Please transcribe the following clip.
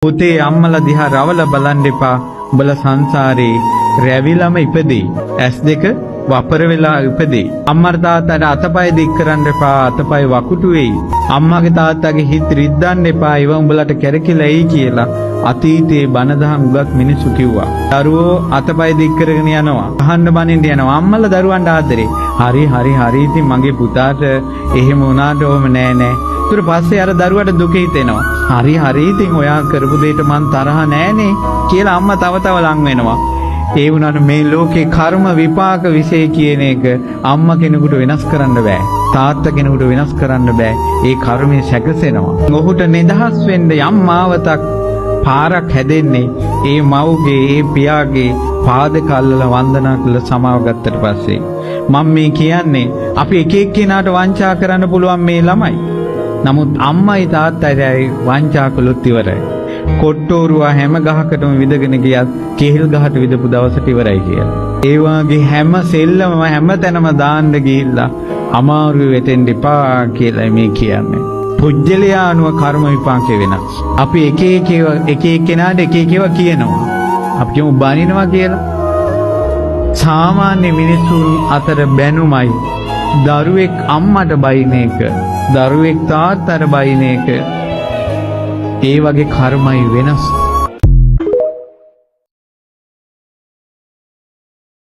පුතේ අම්මලා දිහා රවල බලන් එපා. උඹලා සංසාරේ රැවිලම ඉපදෙයි. ඇස් දෙක වපර වෙලා ඉපදෙයි. අම්මා තාත්තට අතපය දික් කරන්න එපා. අතපය වකුටු වෙයි. අම්මාගේ තාත්තාගේ හිත රිද්දන්න එපා. ඒව උඹලට කැරකිලා එයි කියලා අතීතයේ බණ දහම් උගත් මිනිස්සු කිව්වා. දරුවෝ අතපය දික් කරගෙන යනවා. අහන්න බනින්න යනවා. අම්මලා දරුවන්ට ආදරේ. හරි ඉතින් මගේ පුතාට එහෙම වුණාට ඕම නෑ. ඊට පස්සේ අර දරුවට දුක හිතෙනවා. හරි ඉතින් ඔයා කරපු දෙයට මං තරහ නෑනේ කියලා අම්මා තව ලං වෙනවා. ඒ වුණාට මේ ලෝකේ කර්ම විපාක විශේෂ කියන එක අම්මා කෙනෙකුට වෙනස් කරන්න බෑ. තාත්තා කෙනෙකුට වෙනස් කරන්න බෑ. ඒ කර්මය සැකසෙනවා. ඔහුට නිදහස් වෙන්න යම් මාවතක් පාරක් හැදෙන්නේ ඒ මව්ගේ ඒ පියාගේ පාද කල්ලලා වන්දනා කරලා සමාව ගත්තට පස්සේ. මම මේ කියන්නේ අපි එක එක්කෙනාට වංචා කරන්න පුළුවන් මේ ළමයි. නමුත් අම්මයි තාත්තයි වංචා කළොත් ඉවරයි. කොට්ටෝරුවා හැම ගහකටම විදගෙන ගියත් කෙහෙල් ගහට විදපු දවසට ඉවරයි කියලා. ඒ වාගේ හැම සෙල්ලම හැම තැනම දාන්න ගිහිල්ලා අමාරු වෙතෙන් දෙපා කියලා මේ කියන්නේ. පුජ්‍යලයා අනුව කර්ම විපාක වෙනස්. අපි එක එක්කෙනාට එක එකව කියනවා. අපි කියමු බනිනවා කියලා. සාමාන්‍ය මිනිසුන් අතර බැනුමයි දරුවෙක් අම්මට බයින එක, දරුවෙක් තාත්තට බයින එක, ඒ වගේ කර්මයි වෙනස්.